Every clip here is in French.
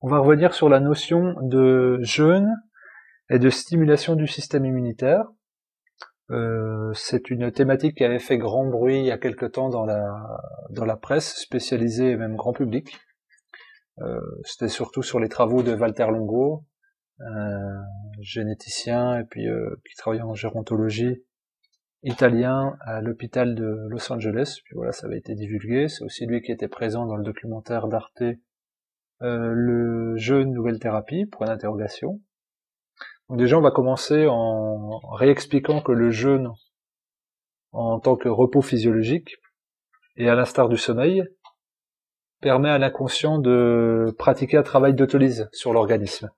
On va revenir sur la notion de jeûne et de stimulation du système immunitaire. C'est une thématique qui avait fait grand bruit il y a quelque temps dans la presse spécialisée et même grand public. C'était surtout sur les travaux de Walter Longo, un généticien et puis qui travaillait en gérontologie italien à l'hôpital de Los Angeles. Puis voilà, ça avait été divulgué. C'est aussi lui qui était présent dans le documentaire d'Arte, le jeûne nouvelle thérapie, point d'interrogation. Donc déjà, on va commencer en réexpliquant que le jeûne, en tant que repos physiologique, et à l'instar du sommeil, permet à l'inconscient de pratiquer un travail d'autolyse sur l'organisme.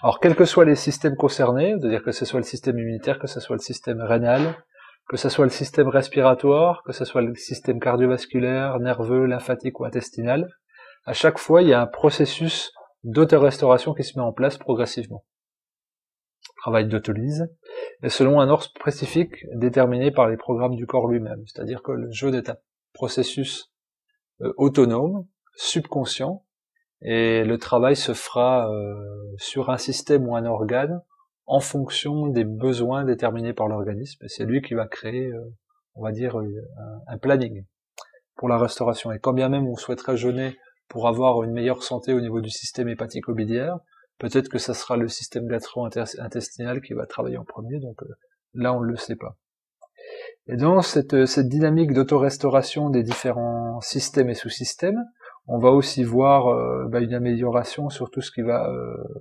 Alors, quels que soient les systèmes concernés, c'est-à-dire que ce soit le système immunitaire, que ce soit le système rénal, que ce soit le système respiratoire, que ce soit le système cardiovasculaire, nerveux, lymphatique ou intestinal, à chaque fois, il y a un processus d'autorestauration qui se met en place progressivement. Travail d'autolyse, et selon un ordre spécifique déterminé par les programmes du corps lui-même. C'est-à-dire que le jeûne est un processus autonome, subconscient, et le travail se fera sur un système ou un organe en fonction des besoins déterminés par l'organisme, et c'est lui qui va créer, on va dire, un planning pour la restauration. Et quand bien même on souhaiterait jeûner pour avoir une meilleure santé au niveau du système hépatico-biliaire, peut-être que ça sera le système gastro-intestinal qui va travailler en premier, donc là on ne le sait pas. Et dans cette dynamique d'autorestauration des différents systèmes et sous-systèmes, on va aussi voir une amélioration sur tout ce qui va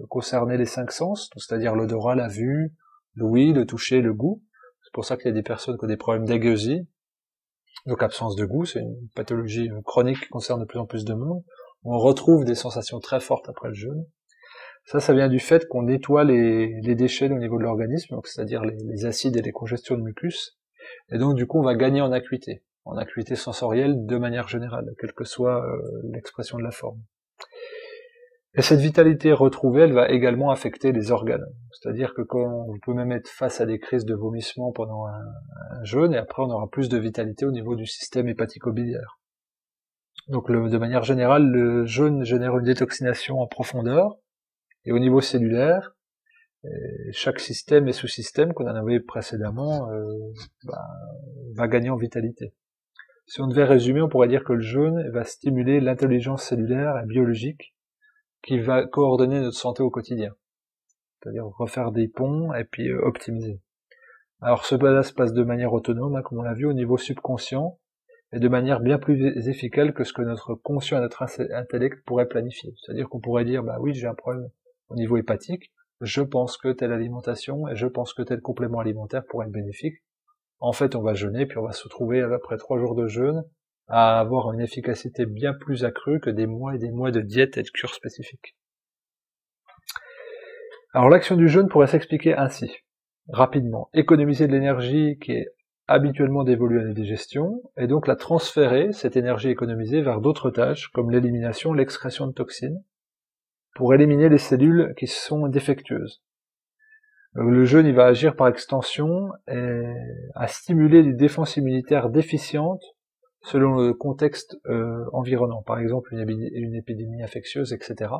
concerner les 5 sens, c'est-à-dire l'odorat, la vue, l'ouïe, le toucher, le goût. C'est pour ça qu'il y a des personnes qui ont des problèmes d'agueusie, donc absence de goût, c'est une pathologie chronique qui concerne de plus en plus de monde. On retrouve des sensations très fortes après le jeûne. Ça vient du fait qu'on nettoie les déchets au niveau de l'organisme, donc c'est-à-dire les acides et les congestions de mucus, et donc du coup on va gagner en acuité sensorielle de manière générale, quelle que soit l'expression de la forme. Et cette vitalité retrouvée, elle va également affecter les organes, c'est-à-dire que quand on peut même être face à des crises de vomissement pendant un jeûne, et après on aura plus de vitalité au niveau du système hépatico-biliaire. Donc de manière générale, le jeûne génère une détoxination en profondeur, et au niveau cellulaire, chaque système et sous-système qu'on en avait précédemment va gagner en vitalité. Si on devait résumer, on pourrait dire que le jeûne va stimuler l'intelligence cellulaire et biologique qui va coordonner notre santé au quotidien. C'est-à-dire refaire des ponts et puis optimiser. Alors cela se passe de manière autonome, comme on l'a vu, au niveau subconscient, et de manière bien plus efficace que ce que notre conscient et notre intellect pourrait planifier. C'est-à-dire qu'on pourrait dire, oui, j'ai un problème au niveau hépatique, je pense que telle alimentation et je pense que tel complément alimentaire pourrait être bénéfique. En fait, on va jeûner, puis on va se retrouver après 3 jours de jeûne à avoir une efficacité bien plus accrue que des mois et des mois de diète et de cure spécifiques. Alors l'action du jeûne pourrait s'expliquer ainsi, rapidement. Économiser de l'énergie qui est habituellement dévolue à la digestion, et donc la transférer, cette énergie économisée, vers d'autres tâches, comme l'élimination, l'excrétion de toxines, pour éliminer les cellules qui sont défectueuses. Le jeûne, il va agir par extension à stimuler les défenses immunitaires déficientes selon le contexte environnant, par exemple une épidémie infectieuse, etc.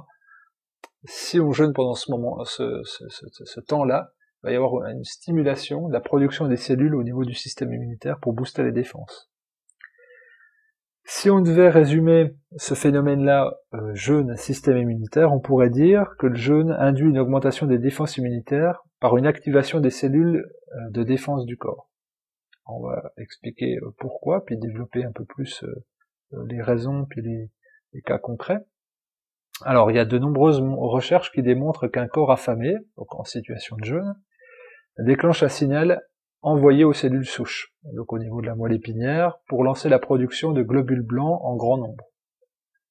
Si on jeûne pendant ce temps-là, il va y avoir une stimulation de la production des cellules au niveau du système immunitaire pour booster les défenses. Si on devait résumer ce phénomène-là, jeûne, système immunitaire, on pourrait dire que le jeûne induit une augmentation des défenses immunitaires par une activation des cellules de défense du corps. On va expliquer pourquoi, puis développer un peu plus les raisons, puis les cas concrets. Alors, il y a de nombreuses recherches qui démontrent qu'un corps affamé, donc en situation de jeûne, déclenche un signal envoyé aux cellules souches, donc au niveau de la moelle épinière, pour lancer la production de globules blancs en grand nombre.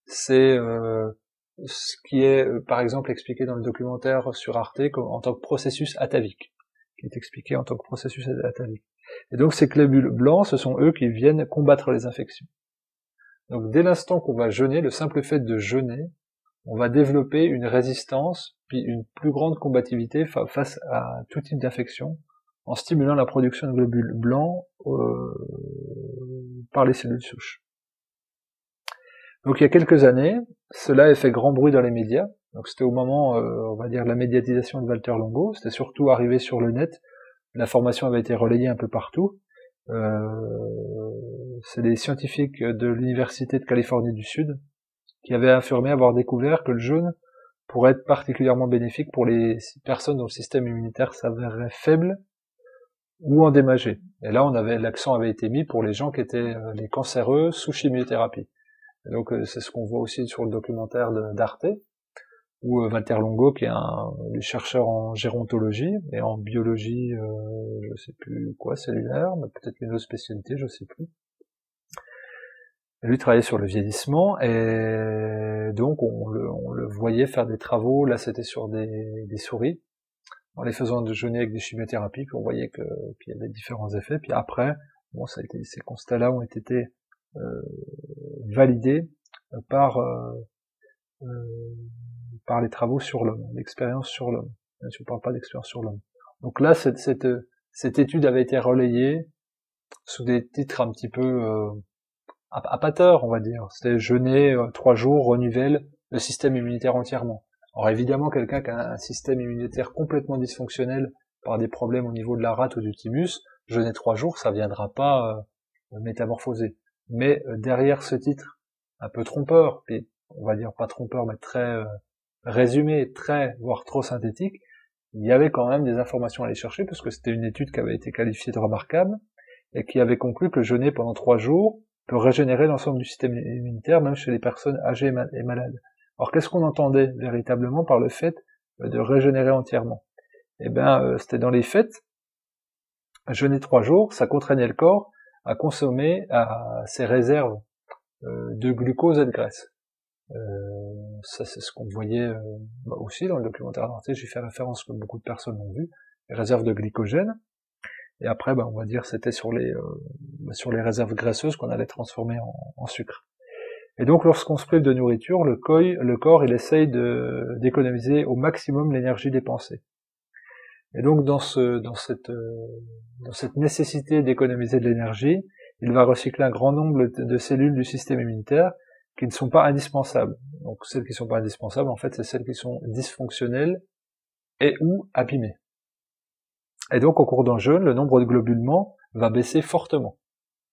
C'est ce qui est, par exemple, expliqué dans le documentaire sur Arte en tant que processus atavique, qui est expliqué en tant que processus atavique. Et donc ces globules blancs, ce sont eux qui viennent combattre les infections. Donc dès l'instant qu'on va jeûner, le simple fait de jeûner, on va développer une résistance, puis une plus grande combativité face à tout type d'infection, en stimulant la production de globules blancs par les cellules souches. Donc il y a quelques années, cela a fait grand bruit dans les médias. Donc c'était au moment, on va dire, de la médiatisation de Valter Longo. C'était surtout arrivé sur le net. L'information avait été relayée un peu partout. C'est des scientifiques de l'Université de Californie du Sud qui avaient affirmé avoir découvert que le jeûne pourrait être particulièrement bénéfique pour les personnes dont le système immunitaire s'avérait faible ou endommagé. Et là, l'accent avait été mis pour les gens qui étaient les cancéreux sous chimiothérapie. Et donc c'est ce qu'on voit aussi sur le documentaire d'Arte, où Valter Longo, qui est un chercheur en gérontologie et en biologie, je sais plus quoi, cellulaire, mais peut-être une autre spécialité, je sais plus. Lui travaillait sur le vieillissement, et donc on le voyait faire des travaux, là c'était sur des souris, en les faisant jeûner avec des chimiothérapies, puis on voyait qu'il y avait différents effets, puis après, bon, ces constats-là ont été validés par les travaux sur l'homme, l'expérience sur l'homme. Je ne parle pas d'expérience sur l'homme. Donc là, cette étude avait été relayée sous des titres un petit peu appâteurs, on va dire. C'était jeûner 3 jours renouvelle le système immunitaire entièrement. Alors évidemment, quelqu'un qui a un système immunitaire complètement dysfonctionnel par des problèmes au niveau de la rate ou du thymus, jeûner 3 jours, ça viendra pas métamorphoser. Mais derrière ce titre, un peu trompeur, et on va dire pas trompeur, mais très résumé, très, voire trop synthétique, il y avait quand même des informations à aller chercher, parce que c'était une étude qui avait été qualifiée de remarquable, et qui avait conclu que jeûner pendant 3 jours peut régénérer l'ensemble du système immunitaire, même chez les personnes âgées et malades. Alors qu'est-ce qu'on entendait véritablement par le fait de régénérer entièrement? Eh bien, c'était dans les faits, jeûner 3 jours, ça contraignait le corps à consommer ses réserves de glucose et de graisse. Ça c'est ce qu'on voyait aussi dans le documentaire d'Arte, j'ai fait référence comme beaucoup de personnes l'ont vu, les réserves de glycogène, et après on va dire c'était sur les réserves graisseuses qu'on allait transformer en sucre. Et donc lorsqu'on se prive de nourriture, le corps il essaye d'économiser au maximum l'énergie dépensée. Et donc dans cette nécessité d'économiser de l'énergie, il va recycler un grand nombre de cellules du système immunitaire qui ne sont pas indispensables. Donc celles qui ne sont pas indispensables, en fait, c'est celles qui sont dysfonctionnelles et ou abîmées. Et donc au cours d'un jeûne, le nombre de globules blancs va baisser fortement.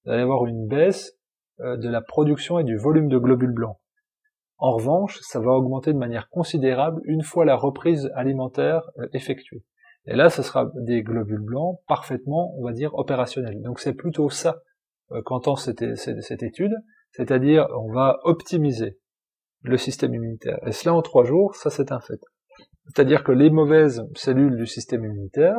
Il va y avoir une baisse de la production et du volume de globules blancs. En revanche, ça va augmenter de manière considérable une fois la reprise alimentaire effectuée. Et là, ce sera des globules blancs parfaitement, on va dire, opérationnels. Donc c'est plutôt ça qu'entend cette étude, c'est-à-dire on va optimiser le système immunitaire. Et cela en 3 jours, ça c'est un fait. C'est-à-dire que les mauvaises cellules du système immunitaire,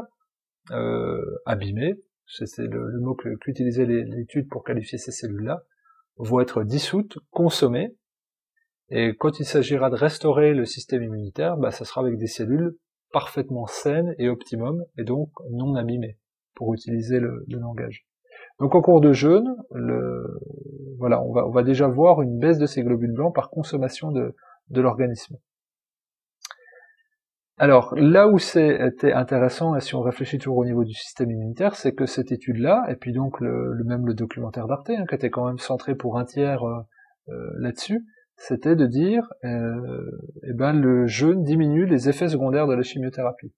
abîmées, c'est le mot qu'utilisait l'étude pour qualifier ces cellules-là, vont être dissoutes, consommées, et quand il s'agira de restaurer le système immunitaire, ça sera avec des cellules parfaitement saines et optimum, et donc non abîmées, pour utiliser le langage. Donc en cours de jeûne, voilà, on va déjà voir une baisse de ces globules blancs par consommation de l'organisme. Alors, là où c'était intéressant, et si on réfléchit toujours au niveau du système immunitaire, c'est que cette étude-là, et puis donc même le documentaire d'Arte, qui était quand même centré pour un tiers là-dessus, c'était de dire, le jeûne diminue les effets secondaires de la chimiothérapie.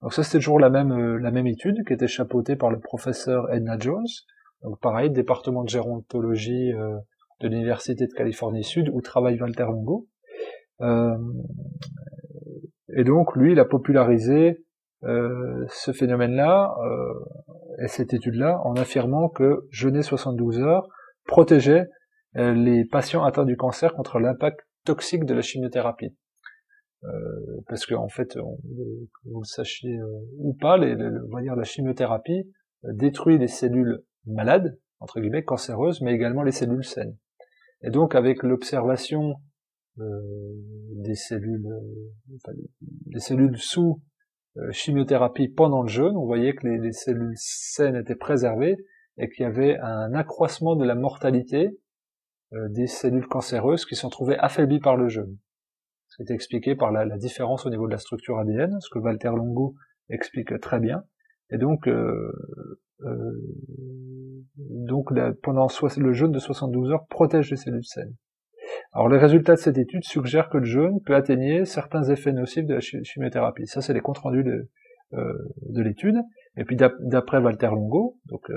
Donc ça, c'était toujours la même étude, qui était chapeautée par le professeur Edna Jones, donc pareil, département de gérontologie de l'Université de Californie Sud, où travaille Valter Longo. Et donc, lui, il a popularisé ce phénomène-là, et cette étude-là, en affirmant que jeûner 72 heures protégeait les patients atteints du cancer contre l'impact toxique de la chimiothérapie. Parce que, en fait, vous le sachiez ou pas, on va dire la chimiothérapie détruit les cellules malades, entre guillemets, cancéreuses, mais également les cellules saines. Et donc, avec l'observation des cellules sous chimiothérapie pendant le jeûne, on voyait que les cellules saines étaient préservées et qu'il y avait un accroissement de la mortalité des cellules cancéreuses qui sont trouvées affaiblies par le jeûne. C'est expliqué par la différence au niveau de la structure ADN, ce que Valter Longo explique très bien. Et donc, pendant le jeûne de 72 heures protège les cellules saines. Alors les résultats de cette étude suggèrent que le jeûne peut atténuer certains effets nocifs de la chimiothérapie. Ça, c'est les comptes rendus de l'étude. Et puis d'après Walter Longo, donc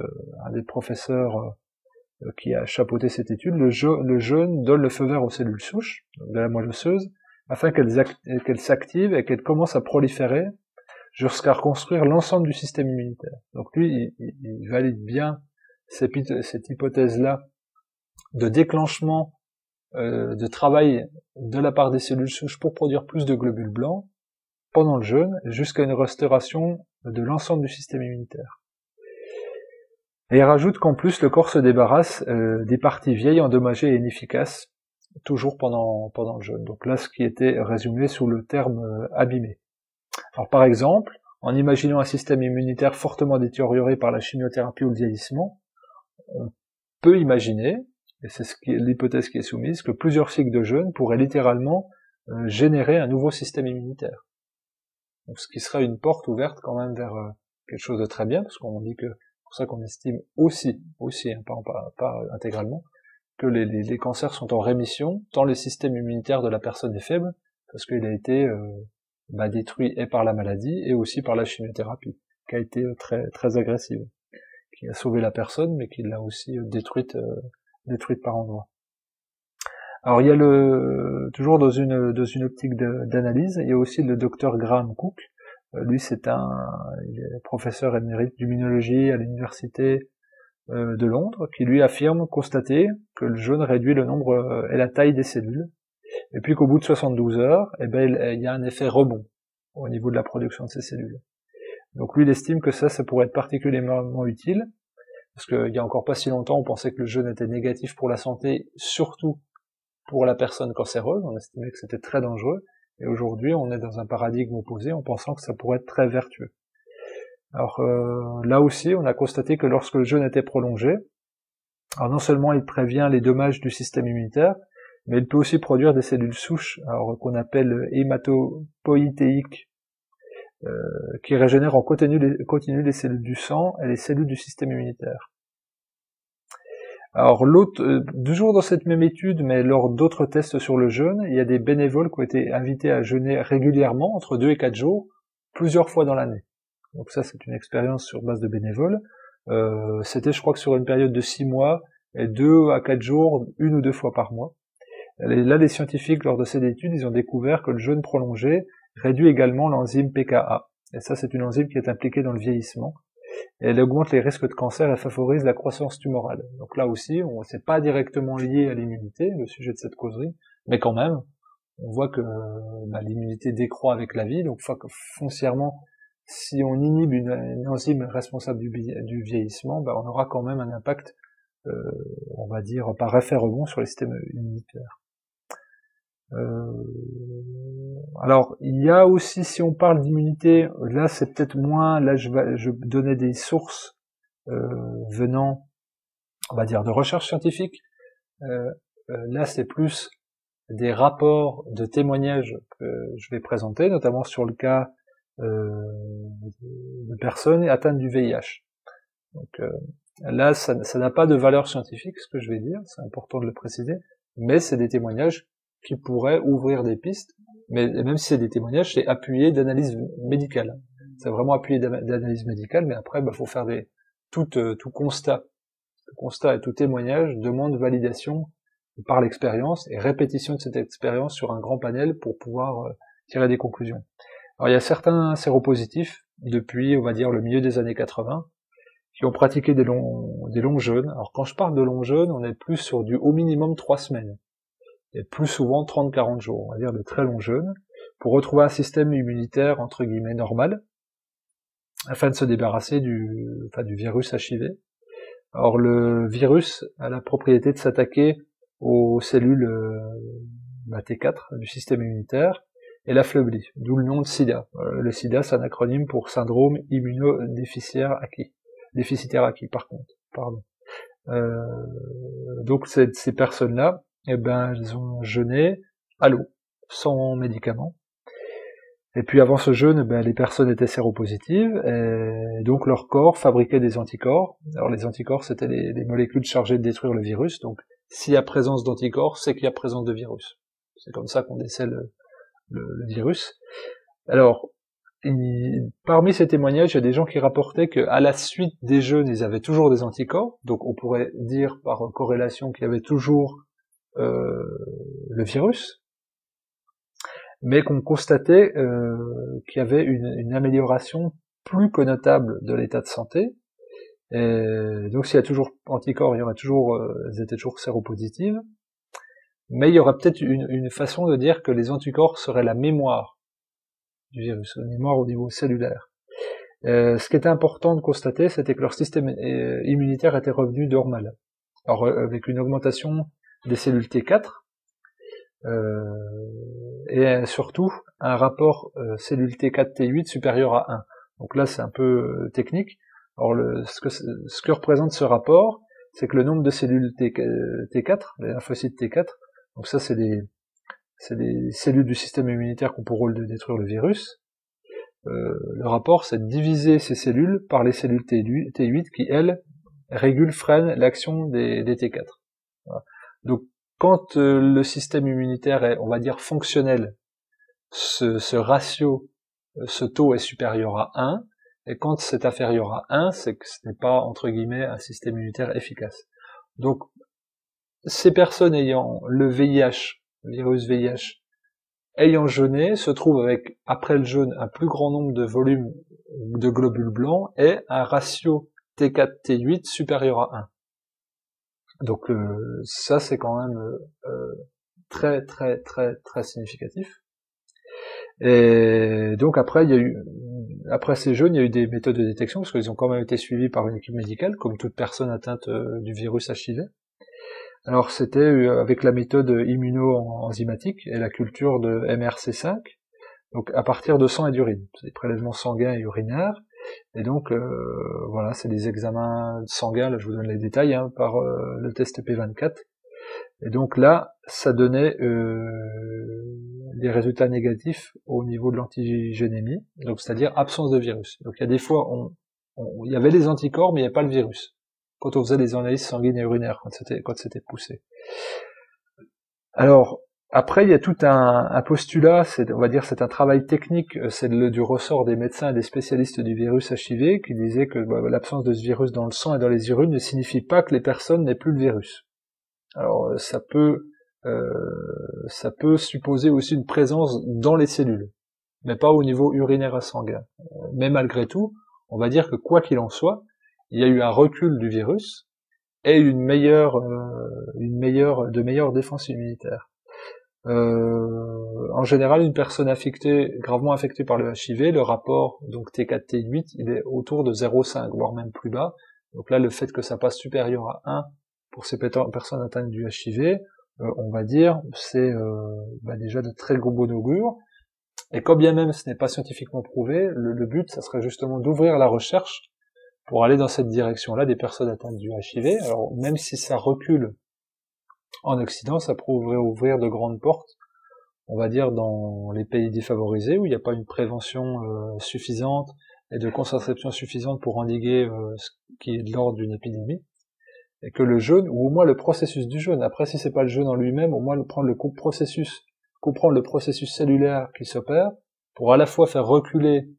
un des professeurs qui a chapeauté cette étude, le jeûne donne le feu vert aux cellules souches de la moelle osseuse afin qu'elles s'activent et qu'elles commencent à proliférer jusqu'à reconstruire l'ensemble du système immunitaire. Donc lui, il valide bien cette hypothèse-là de déclenchement de travail de la part des cellules souches pour produire plus de globules blancs pendant le jeûne, jusqu'à une restauration de l'ensemble du système immunitaire. Et il rajoute qu'en plus, le corps se débarrasse des parties vieilles, endommagées et inefficaces, toujours pendant le jeûne. Donc là, ce qui était résumé sous le terme abîmé. Alors par exemple, en imaginant un système immunitaire fortement détérioré par la chimiothérapie ou le vieillissement, on peut imaginer, et c'est l'hypothèse qui est soumise, que plusieurs cycles de jeûne pourraient littéralement générer un nouveau système immunitaire. Donc ce qui serait une porte ouverte quand même vers quelque chose de très bien, parce qu'on dit que c'est pour ça qu'on estime aussi, hein, pas intégralement, que les cancers sont en rémission, tant le système immunitaire de la personne est faible, parce qu'il a été détruit et par la maladie, et aussi par la chimiothérapie, qui a été très agressive, qui a sauvé la personne, mais qui l'a aussi détruite par endroits. Alors il y a toujours dans une optique d'analyse, il y a aussi le docteur Graham Cook. Lui, il est professeur émérite d'immunologie à l'université de Londres, qui lui affirme constater que le jeûne réduit le nombre et la taille des cellules, et puis qu'au bout de 72 heures, il y a un effet rebond au niveau de la production de ces cellules. Donc lui, il estime que ça pourrait être particulièrement utile, parce qu'il y a encore pas si longtemps, on pensait que le jeûne était négatif pour la santé, surtout pour la personne cancéreuse, on estimait que c'était très dangereux, et aujourd'hui, on est dans un paradigme opposé en pensant que ça pourrait être très vertueux. Alors là aussi, on a constaté que lorsque le jeûne était prolongé, alors non seulement il prévient les dommages du système immunitaire, mais il peut aussi produire des cellules souches, alors qu'on appelle hématopoïétiques, qui régénèrent en continu les cellules du sang et les cellules du système immunitaire. Alors toujours dans cette même étude, mais lors d'autres tests sur le jeûne, il y a des bénévoles qui ont été invités à jeûner régulièrement, entre 2 et 4 jours, plusieurs fois dans l'année. Donc ça, c'est une expérience sur base de bénévoles. C'était, je crois que sur une période de 6 mois, et 2 à 4 jours, 1 ou 2 fois par mois. Et là, les scientifiques, lors de cette étude, ils ont découvert que le jeûne prolongé réduit également l'enzyme PKA. Et ça, c'est une enzyme qui est impliquée dans le vieillissement. Et elle augmente les risques de cancer et favorise la croissance tumorale. Donc là aussi, c'est pas directement lié à l'immunité, le sujet de cette causerie, mais quand même, on voit que l'immunité décroît avec la vie, donc foncièrement, si on inhibe une enzyme responsable du vieillissement, on aura quand même un impact, on va dire, par effet rebond sur les systèmes immunitaires. Alors, il y a aussi, si on parle d'immunité, là c'est peut-être moins, là je donnais des sources venant, on va dire, de recherche scientifique. Là c'est plus des rapports de témoignages que je vais présenter, notamment sur le cas de personnes atteintes du VIH. Donc là, ça n'a pas de valeur scientifique, ce que je vais dire, c'est important de le préciser, mais c'est des témoignages qui pourraient ouvrir des pistes, mais même si c'est des témoignages, c'est appuyé d'analyse médicale. C'est vraiment appuyé d'analyse médicale, mais après, faut faire tout constat. Tout constat et tout témoignage demande validation par l'expérience et répétition de cette expérience sur un grand panel pour pouvoir tirer des conclusions. Alors il y a certains séropositifs, depuis, on va dire, le milieu des années 80, qui ont pratiqué des longs jeûnes. Alors quand je parle de longs jeûnes, on est plus sur du au minimum 3 semaines. Et plus souvent 30-40 jours, on va dire de très longs jeûnes, pour retrouver un système immunitaire entre guillemets normal, afin de se débarrasser du virus HIV. Or le virus a la propriété de s'attaquer aux cellules T4 du système immunitaire et l'affaiblit, d'où le nom de SIDA. Le SIDA, c'est un acronyme pour syndrome immunodéficitaire acquis. Déficitaire acquis, pardon. Donc ces personnes-là, elles ont jeûné à l'eau, sans médicaments. Et puis avant ce jeûne, les personnes étaient séropositives, et donc leur corps fabriquait des anticorps. Alors les anticorps, c'était les molécules chargées de détruire le virus, donc s'il y a présence d'anticorps, c'est qu'il y a présence de virus. C'est comme ça qu'on décèle le virus. Alors, parmi ces témoignages, il y a des gens qui rapportaient qu'à la suite des jeûnes, ils avaient toujours des anticorps, donc on pourrait dire par corrélation qu'il y avait toujours le virus, mais qu'on constatait qu'il y avait une amélioration plus que notable de l'état de santé. Et donc s'il y a toujours anticorps, il y aura toujours, elles étaient toujours séropositives, mais il y aura peut-être une façon de dire que les anticorps seraient la mémoire du virus, la mémoire au niveau cellulaire. Ce qui était important de constater, c'était que leur système immunitaire était revenu normal. Alors avec une augmentation des cellules T4, et surtout un rapport cellules T4-T8 supérieur à 1. Donc là c'est un peu technique. Alors ce que représente ce rapport, c'est que le nombre de cellules T4, les lymphocytes T4, donc ça c'est des cellules du système immunitaire qui ont pour rôle de détruire le virus. Le rapport c'est de diviser ces cellules par les cellules T8 qui elles freinent l'action des T4. Voilà. Donc quand le système immunitaire est, on va dire, fonctionnel, ce ratio, ce taux est supérieur à 1, et quand c'est inférieur à 1, c'est que ce n'est pas, entre guillemets, un système immunitaire efficace. Donc, ces personnes ayant le VIH, le virus VIH, ayant jeûné, se trouvent avec, après le jeûne, un plus grand nombre de volumes de globules blancs et un ratio T4-T8 supérieur à 1. Donc ça c'est quand même très très très très significatif. Et donc après après ces jeûnes, il y a eu des méthodes de détection parce qu'ils ont quand même été suivis par une équipe médicale, comme toute personne atteinte du virus HIV. Alors c'était avec la méthode immuno-enzymatique et la culture de MRC5, donc à partir de sang et d'urine, c'est des prélèvements sanguins et urinaires. Et donc voilà, c'est des examens sanguins, là je vous donne les détails, hein, par le test P24. Et donc là, ça donnait des résultats négatifs au niveau de l'antigénémie, donc c'est-à-dire absence de virus. Donc il y a des fois, il y avait les anticorps, mais il n'y avait pas le virus, quand on faisait des analyses sanguines et urinaires, quand c'était poussé. Alors, après, il y a tout un postulat, on va dire, c'est un travail technique, c'est du ressort des médecins et des spécialistes du virus HIV, qui disaient que l'absence de ce virus dans le sang et dans les urines ne signifie pas que les personnes n'aient plus le virus. Alors, ça peut supposer aussi une présence dans les cellules, mais pas au niveau urinaire et sanguin. Mais malgré tout, on va dire que quoi qu'il en soit, il y a eu un recul du virus et de meilleure défense immunitaire. En général, une personne gravement infectée par le HIV, le rapport donc T4-T8, il est autour de 0,5, voire même plus bas. Donc là, le fait que ça passe supérieur à 1 pour ces personnes atteintes du HIV, on va dire, c'est déjà de très gros bon augure. Et quand bien même ce n'est pas scientifiquement prouvé, le but, ça serait justement d'ouvrir la recherche pour aller dans cette direction-là des personnes atteintes du HIV. Alors même si ça recule en Occident, ça pourrait ouvrir de grandes portes, on va dire, dans les pays défavorisés, où il n'y a pas une prévention suffisante et de contraception suffisante pour endiguer ce qui est de l'ordre d'une épidémie, et que le jeûne, ou au moins le processus du jeûne, après si c'est pas le jeûne en lui-même, au moins comprendre le processus cellulaire qui s'opère, pour à la fois faire reculer,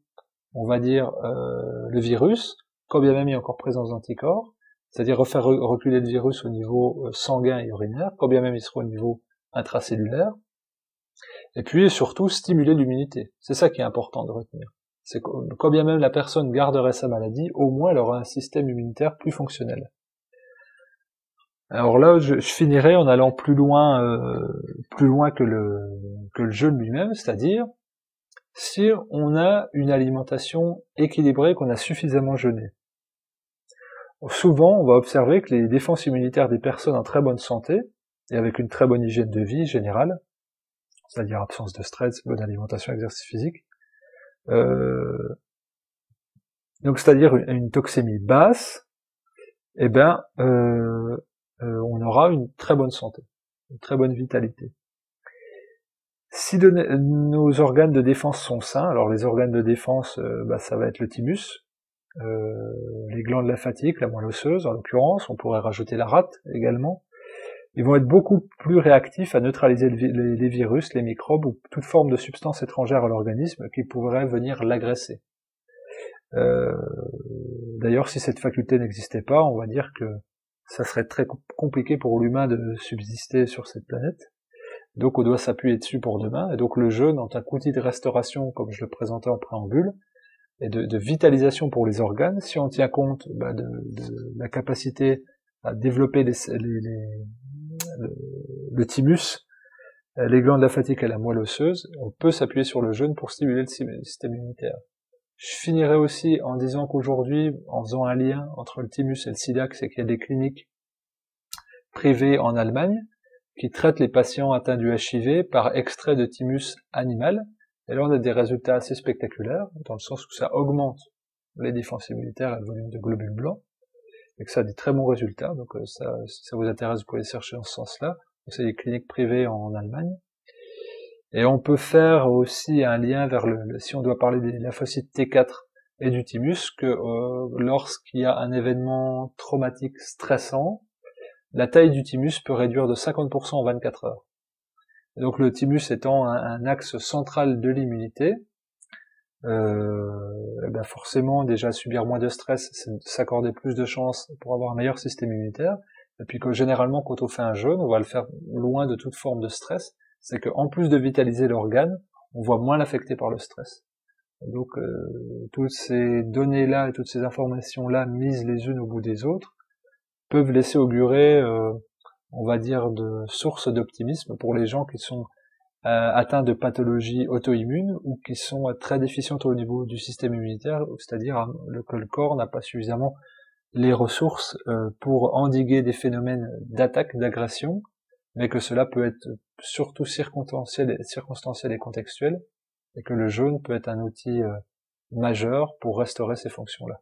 on va dire, le virus, quand bien même il y a encore présence d'anticorps, c'est-à-dire refaire reculer le virus au niveau sanguin et urinaire, quand bien même il sera au niveau intracellulaire, et puis surtout stimuler l'immunité. C'est ça qui est important de retenir. C'est que quand bien même la personne garderait sa maladie, au moins elle aura un système immunitaire plus fonctionnel. Alors là, je finirai en allant plus loin que le jeûne lui-même, c'est-à-dire si on a une alimentation équilibrée, qu'on a suffisamment jeûné. Souvent, on va observer que les défenses immunitaires des personnes en très bonne santé, et avec une très bonne hygiène de vie générale, c'est-à-dire absence de stress, bonne alimentation, exercice physique, donc c'est-à-dire une toxémie basse, on aura une très bonne santé, une très bonne vitalité. Si nos organes de défense sont sains, alors les organes de défense, ça va être le thymus, les glandes lymphatiques, la moelle osseuse en l'occurrence, on pourrait rajouter la rate également, Ils vont être beaucoup plus réactifs à neutraliser les virus, les microbes ou toute forme de substance étrangère à l'organisme qui pourrait venir l'agresser. D'ailleurs, si cette faculté n'existait pas, on va dire que ça serait très compliqué pour l'humain de subsister sur cette planète. Donc on doit s'appuyer dessus pour demain, et donc le jeûne en tant qu'outil de restauration, comme je le présentais en préambule, et de vitalisation pour les organes, si on tient compte de la capacité à développer le thymus, les glandes lymphatiques et la moelle osseuse, on peut s'appuyer sur le jeûne pour stimuler le système immunitaire. Je finirai aussi en disant qu'aujourd'hui, en faisant un lien entre le thymus et le sida, c'est qu'il y a des cliniques privées en Allemagne qui traitent les patients atteints du HIV par extrait de thymus animal. Et là, on a des résultats assez spectaculaires, dans le sens où ça augmente les défenses immunitaires et le volume de globules blancs, et que ça a des très bons résultats. Donc ça, si ça vous intéresse, vous pouvez chercher dans ce sens-là. C'est des cliniques privées en Allemagne. Et on peut faire aussi un lien vers si on doit parler des lymphocytes T4 et du thymus, que lorsqu'il y a un événement traumatique stressant, la taille du thymus peut réduire de 50% en 24 heures. Et donc le thymus étant un axe central de l'immunité, forcément déjà subir moins de stress, c'est s'accorder plus de chances pour avoir un meilleur système immunitaire. Et puis que généralement quand on fait un jeûne, on va le faire loin de toute forme de stress. C'est qu'en plus de vitaliser l'organe, on va moins l'affecter par le stress. Et donc toutes ces données-là et toutes ces informations-là mises les unes au bout des autres peuvent laisser augurer, on va dire, de sources d'optimisme pour les gens qui sont atteints de pathologies auto-immunes ou qui sont très déficientes au niveau du système immunitaire, c'est-à-dire que le corps n'a pas suffisamment les ressources pour endiguer des phénomènes d'attaque, d'agression, mais que cela peut être surtout circonstanciel et contextuel, et que le jeûne peut être un outil majeur pour restaurer ces fonctions-là.